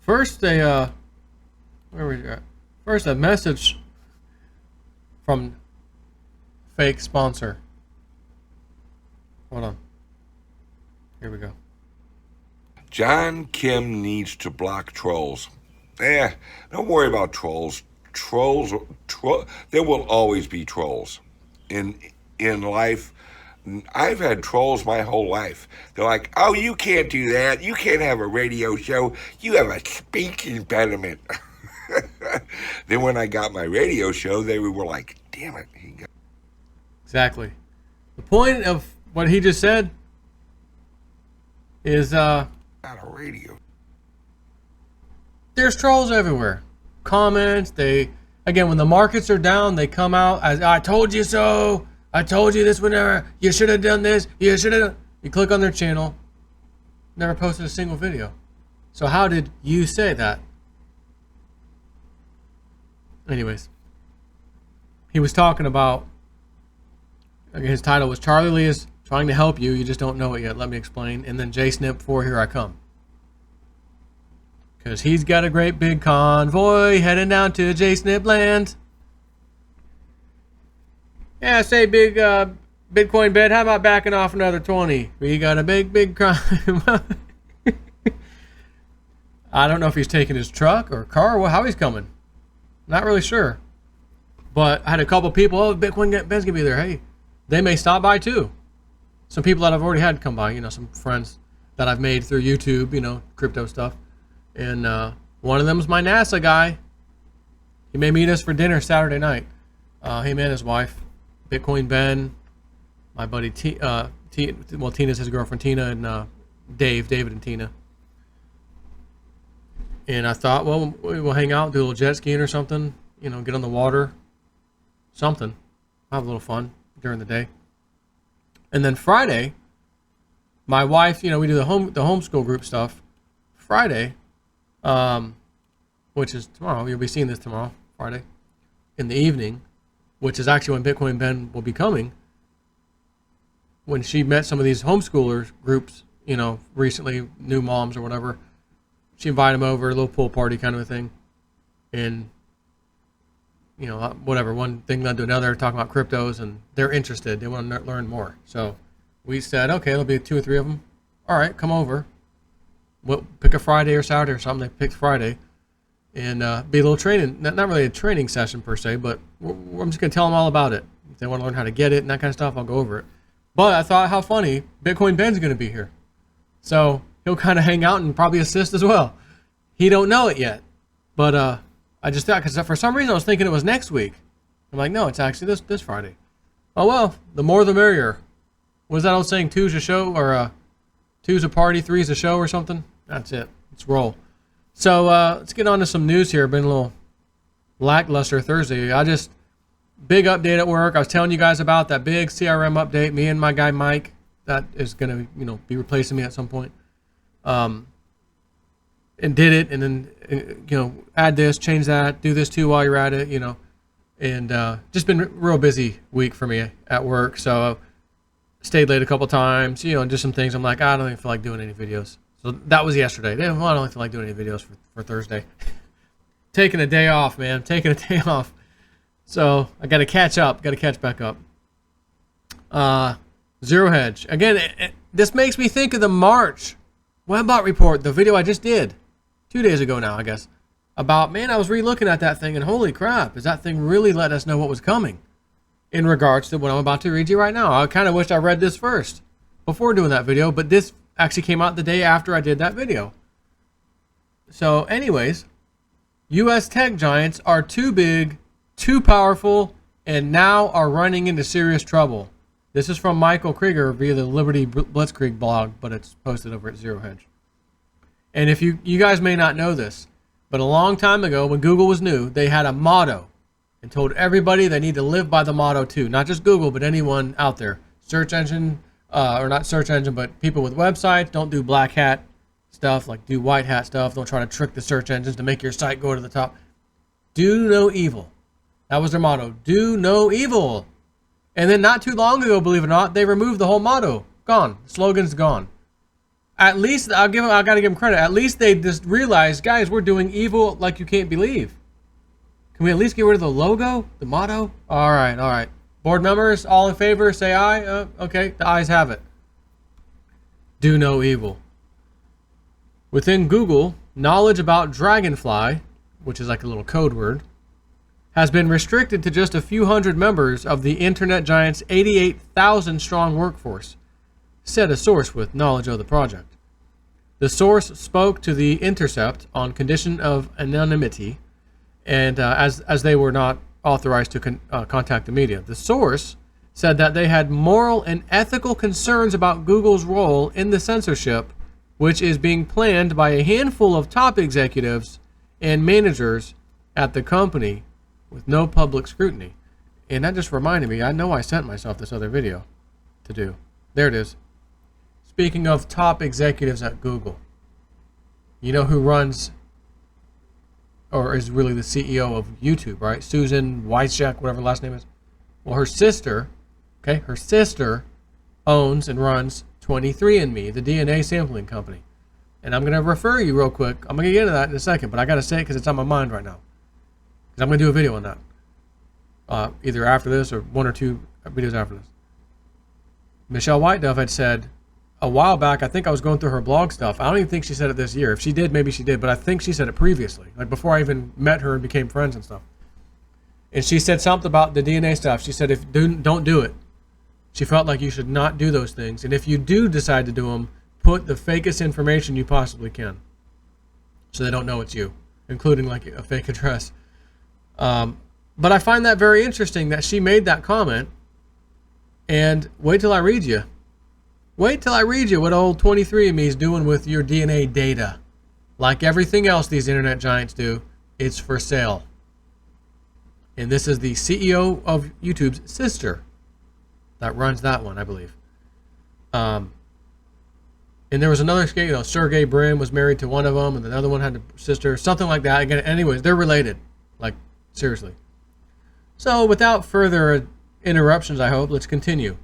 First, where we at? First, a message from fake sponsor. Hold on. Here we go. John Kim needs to block trolls. Don't worry about trolls. There will always be trolls in life. I've had trolls my whole life. They're like, "Oh, you can't do that. You can't have a radio show. You have a speech impediment." Then when I got my radio show, they were like, "Damn it." Exactly. The point of what he just said is not a radio. There's trolls everywhere. Comments, again, when the markets are down, they come out as, "I told you so. I told you this would never. You should have done this. You should have." You click on their channel, never posted a single video. So how did you say that? Anyways, he was talking about, again, his title was "Charlie Lee is trying to help you. You just don't know it yet. Let me explain." And then J Snip for "Here I Come." Because he's got a great big convoy heading down to J Snip land. Yeah, say big Bitcoin bet. How about backing off another 20? We got a big crime. I don't know if he's taking his truck or car or how he's coming. Not really sure. But I had a couple people, "Oh, Bitcoin Ben's gonna be there." Hey, they may stop by too. Some people that I've already had come by, some friends that I've made through YouTube, crypto stuff. And one of them is my NASA guy. He may meet us for dinner Saturday night. Him and his wife, Bitcoin Ben, my buddy Tina's his girlfriend Tina, and David and Tina. And I thought, well, we'll hang out, do a little jet skiing or something, get on the water, something, have a little fun during the day. And then Friday, my wife, we do the homeschool group stuff. Friday, which is tomorrow, you'll be seeing this tomorrow, Friday, in the evening, which is actually when Bitcoin Ben will be coming. When she met some of these homeschoolers groups, recently, new moms or whatever, she invited them over, a little pool party kind of a thing. And, whatever, one thing led to another, talking about cryptos, and they're interested. They want to learn more. So we said, okay, there'll be 2 or 3 of them. All right, come over. We'll pick a Friday or Saturday or something. They picked Friday. And be a little training, not really a training session per se, but I'm just going to tell them all about it. If they want to learn how to get it and that kind of stuff, I'll go over it. But I thought, how funny, Bitcoin Ben's going to be here. So he'll kind of hang out and probably assist as well. He don't know it yet. But I just thought, because for some reason I was thinking it was next week. I'm like, no, it's actually this Friday. Oh, well, the more the merrier. What is that old saying? 2's a show, or 2's a party, 3's a show or something? That's it. Let's roll. So let's get on to some news here. Been a little lackluster Thursday. Big update at work. I was telling you guys about that big CRM update. Me and my guy Mike, that is going to be replacing me at some point. And did it, and then add this, change that, do this too while you're at it, and just been real busy week for me at work. So stayed late a couple times, just some things. I'm like, I don't even feel like doing any videos. So that was yesterday. I don't even feel like doing any videos for Thursday. Taking a day off, man. Taking a day off. So I got to catch up. Got to catch back up. Zero Hedge. Again, this makes me think of the March Webbot report, the video I just did 2 days ago now, I guess. About, man, I was re-looking at that thing, and holy crap, is that thing really let us know what was coming in regards to what I'm about to read you right now. I kind of wish I read this first before doing that video, but this actually came out the day after I did that video. So anyways, U.S. tech giants are too big, too powerful, and now are running into serious trouble. This is from Michael Krieger via the Liberty Blitzkrieg blog, but it's posted over at Zero Hedge. And if you guys may not know this, but a long time ago when Google was new, they had a motto and told everybody they need to live by the motto too. Not just Google, but anyone out there. Search engine, or not search engine, but people with websites, don't do black hat stuff, like do white hat stuff. Don't try to trick the search engines to make your site go to the top. Do no evil. That was their motto. Do no evil. And then not too long ago, believe it or not, they removed the whole motto. Gone. The slogan's gone. At least I gotta give them credit. At least they just realized, guys, we're doing evil like you can't believe. Can we at least get rid of the logo, the motto? All right, all right. Board members, all in favor, say aye. Okay, the ayes have it. Do no evil. Within Google, knowledge about Dragonfly, which is like a little code word, has been restricted to just a few hundred members of the internet giant's 88,000 strong workforce, said a source with knowledge of the project. The source spoke to The Intercept on condition of anonymity, and as they were not authorized to contact the media. The source said that they had moral and ethical concerns about Google's role in the censorship, which is being planned by a handful of top executives and managers at the company with no public scrutiny. And that just reminded me, I know I sent myself this other video to do. There it is. Speaking of top executives at Google, you know who runs or is really the CEO of YouTube, right? Susan Wojcik, whatever last name is. Well, her sister owns and runs 23andMe, the DNA sampling company. And I'm going to refer you real quick. I'm going to get into that in a second, but I got to say it because it's on my mind right now. Because I'm going to do a video on that. Either after this or one or two videos after this. Michelle Whiteduff had said a while back, I think I was going through her blog stuff. I don't even think she said it this year. If she did, maybe she did, but I think she said it previously, like before I even met her and became friends and stuff. And she said something about the DNA stuff. She said, don't do it. She felt like you should not do those things. And if you do decide to do them, put the fakest information you possibly can, so they don't know it's you, including like a fake address. But I find that very interesting that she made that comment. And wait till I read you. Wait till I read you what old 23andMe is doing with your DNA data. Like everything else these internet giants do, it's for sale. And this is the CEO of YouTube's sister that runs that one, I believe. And there was another, Sergey Brin was married to one of them, and the other one had a sister, something like that. Again, anyways, they're related. Like, seriously. So, without further interruptions, I hope, let's continue.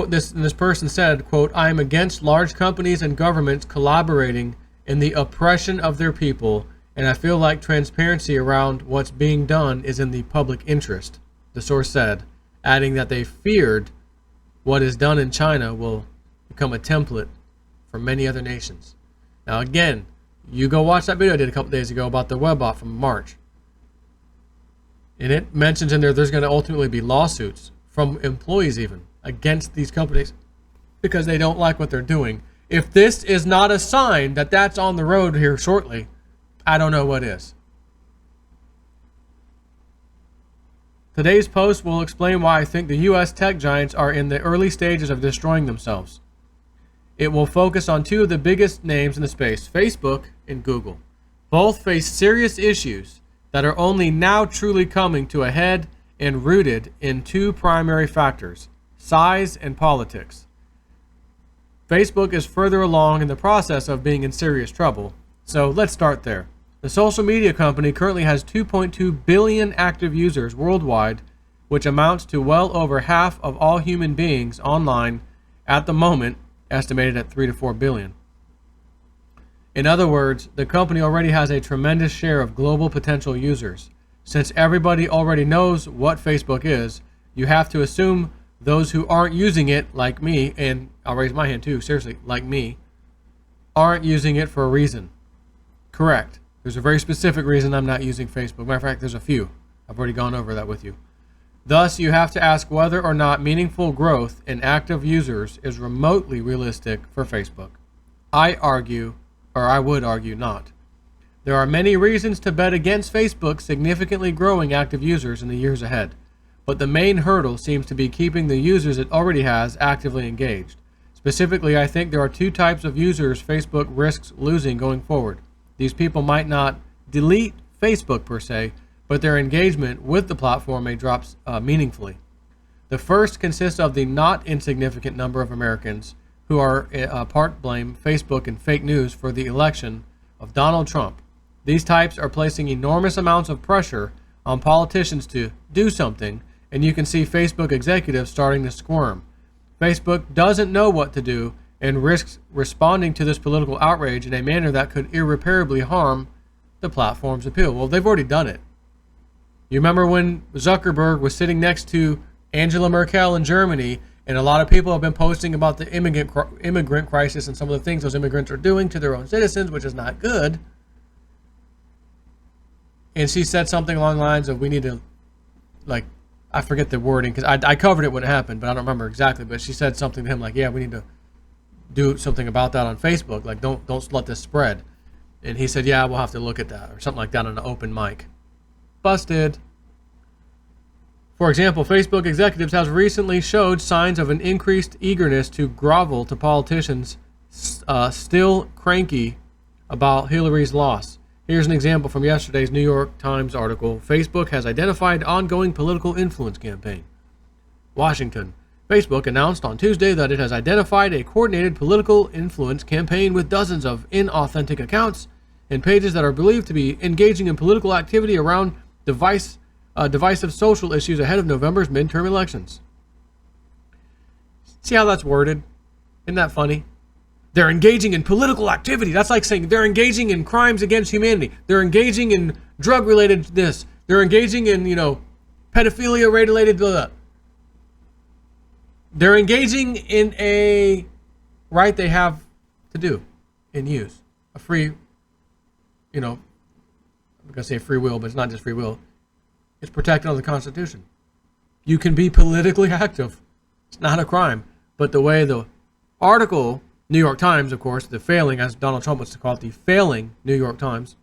This person said, quote, I am against large companies and governments collaborating in the oppression of their people, and I feel like transparency around what's being done is in the public interest, the source said, adding that they feared what is done in China will become a template for many other nations. Now again, you go watch that video I did a couple days ago about the WebBot from March. And it mentions in there's going to ultimately be lawsuits from employees even against these companies because they don't like what they're doing. If this is not a sign that that's on the road here shortly, I don't know what is. Today's post will explain why I think the U.S. tech giants are in the early stages of destroying themselves. It will focus on two of the biggest names in the space, Facebook and Google. Both face serious issues that are only now truly coming to a head and rooted in two primary factors, size and politics. Facebook is further along in the process of being in serious trouble, so let's start there. The social media company currently has 2.2 billion active users worldwide, which amounts to well over half of all human beings online at the moment, estimated at 3 to 4 billion. In other words, the company already has a tremendous share of global potential users. Since everybody already knows what Facebook is, you have to assume those who aren't using it, like me, and I'll raise my hand too, seriously, like me, aren't using it for a reason. Correct. There's a very specific reason I'm not using Facebook. Matter of fact, there's a few. I've already gone over that with you. Thus, you have to ask whether or not meaningful growth in active users is remotely realistic for Facebook. I would argue not. There are many reasons to bet against Facebook significantly growing active users in the years ahead, but the main hurdle seems to be keeping the users it already has actively engaged. Specifically, I think there are two types of users Facebook risks losing going forward. These people might not delete Facebook per se, but their engagement with the platform may drop meaningfully. The first consists of the not insignificant number of Americans who are part blame Facebook and fake news for the election of Donald Trump. These types are placing enormous amounts of pressure on politicians to do something, and you can see Facebook executives starting to squirm. Facebook doesn't know what to do and risks responding to this political outrage in a manner that could irreparably harm the platform's appeal. Well, they've already done it. You remember when Zuckerberg was sitting next to Angela Merkel in Germany, and a lot of people have been posting about the immigrant crisis and some of the things those immigrants are doing to their own citizens, which is not good. And she said something along the lines of, we need to, like, I forget the wording, because I covered it when it happened, but I don't remember exactly. But she said something to him like, yeah, we need to do something about that on Facebook. Like, don't let this spread. And he said, yeah, we'll have to look at that, or something like that on an open mic. Busted. For example, Facebook executives have recently showed signs of an increased eagerness to grovel to politicians still cranky about Hillary's loss. Here's an example from yesterday's New York Times article. Facebook has identified ongoing political influence campaign. Washington. Facebook announced on Tuesday that it has identified a coordinated political influence campaign with dozens of inauthentic accounts and pages that are believed to be engaging in political activity around divisive social issues ahead of November's midterm elections. See how that's worded? Isn't that funny? They're engaging in political activity. That's like saying they're engaging in crimes against humanity. They're engaging in drug-related this. They're engaging in, pedophilia-related blah, blah. They're engaging in a right they have to do and use. A free, I'm going to say free will, but it's not just free will. It's protected under the Constitution. You can be politically active. It's not a crime. But the way the article, New York Times, of course, the failing, as Donald Trump wants to call it, the failing New York Times,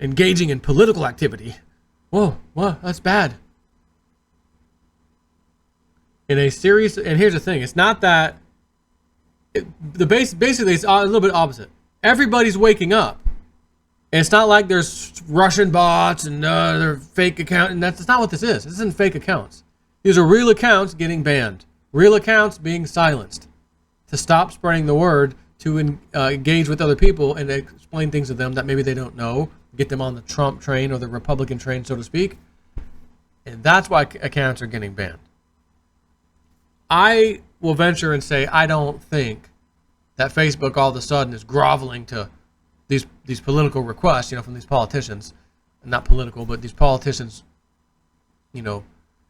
engaging in political activity. Whoa, that's bad. In a series, and here's the thing, it's not that, basically it's a little bit opposite. Everybody's waking up. And it's not like there's Russian bots and they're fake accounts, and that's not what this is. This isn't fake accounts. These are real accounts getting banned. Real accounts being silenced to stop spreading the word, to engage with other people and explain things to them that maybe they don't know, get them on the Trump train or the Republican train, so to speak. And that's why accounts are getting banned. I will venture and say I don't think that Facebook all of a sudden is groveling to these political requests, from these politicians. Not political, but these politicians,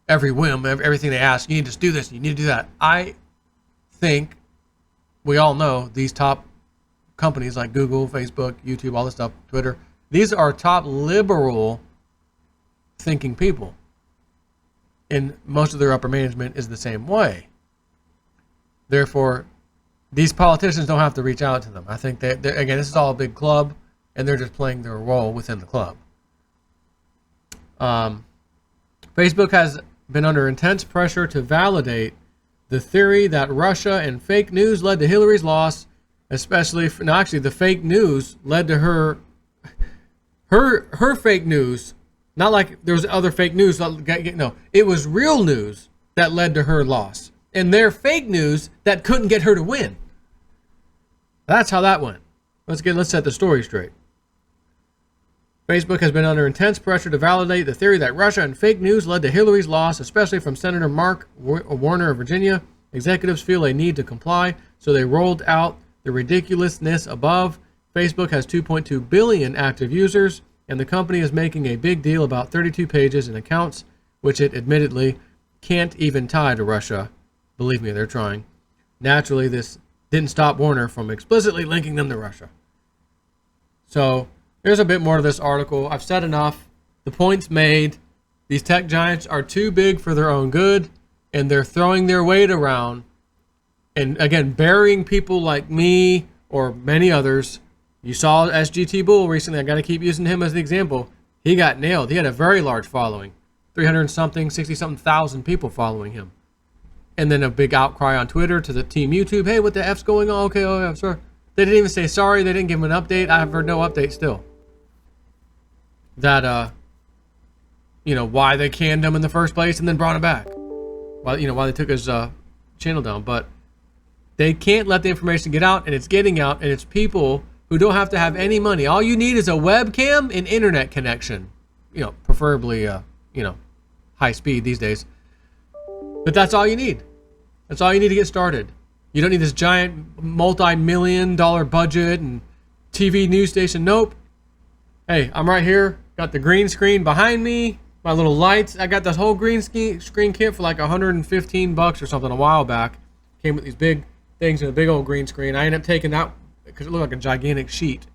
every whim, everything they ask, you need to do this, you need to do that. I think we all know these top companies like Google, Facebook, YouTube, all this stuff, Twitter, these are top liberal thinking people. And most of their upper management is the same way. Therefore, these politicians don't have to reach out to them. I think again, this is all a big club, and they're just playing their role within the club. Facebook has been under intense pressure to validate the theory that Russia and fake news led to Hillary's loss, especially the fake news led to her fake news. Not like there was other fake news. No, it was real news that led to her loss, and their fake news that couldn't get her to win. That's how that went. Let's set the story straight. Facebook has been under intense pressure to validate the theory that Russia and fake news led to Hillary's loss, especially from Senator Mark Warner of Virginia. Executives feel a need to comply, so they rolled out the ridiculousness above. Facebook has 2.2 billion active users, and the company is making a big deal about 32 pages and accounts, which it admittedly can't even tie to Russia. Believe me, they're trying. Naturally, this didn't stop Warner from explicitly linking them to Russia. So there's a bit more to this article. I've said enough. The point's made. These tech giants are too big for their own good, and they're throwing their weight around. And again, burying people like me or many others. You saw SGT Bull recently. I got to keep using him as an example. He got nailed. He had a very large following. 60-something thousand people following him. And then a big outcry on Twitter to the team YouTube. Hey, what the F's going on? Okay, I'm sorry. They didn't even say sorry. They didn't give him an update. I have heard no update still. That, why they canned him in the first place and then brought him back. Why they took his channel down. But they can't let the information get out, and it's getting out, and it's people who don't have to have any money. All you need is a webcam and internet connection. Preferably, high speed these days. But that's all you need. That's all you need to get started. You don't need this giant multi-million-dollar budget and TV news station. Nope. Hey, I'm right here. Got the green screen behind me. My little lights. I got this whole green screen kit for like $115 or something a while back. Came with these big things and a big old green screen. I ended up taking that because it looked like a gigantic sheet,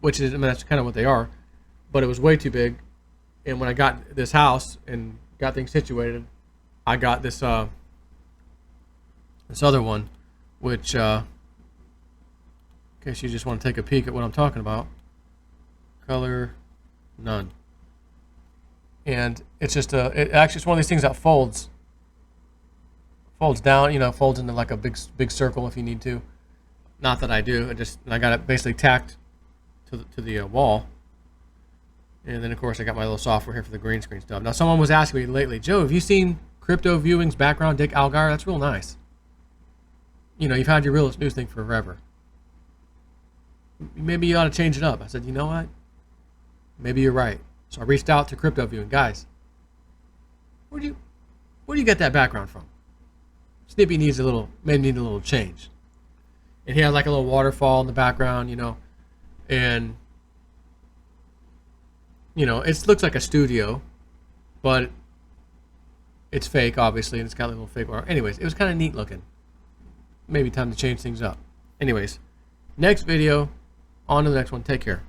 which is, I mean, that's kind of what they are. But it was way too big. And when I got this house and got things situated, I got this this other one, which in case you just want to take a peek at what I'm talking about, color none. And it's just it's one of these things that folds down, you know, folds into like a big circle if you need to. Not that I do. I got it basically tacked to the wall. And then of course I got my little software here for the green screen stuff. Now someone was asking me lately, Joe, have you seen Crypto Viewing's background, Dick Algar? That's real nice. You know, you've had your realist news thing forever. Maybe you ought to change it up. I said, you know what? Maybe you're right. So I reached out to Crypto Viewing. Guys, where do you get that background from? Snippy maybe need a little change. And he had like a little waterfall in the background, you know. And, you know, it looks like a studio, but it's fake, obviously, and it's got a little fake water. Anyways, it was kind of neat looking. Maybe time to change things up. Anyways, next video, on to the next one. Take care.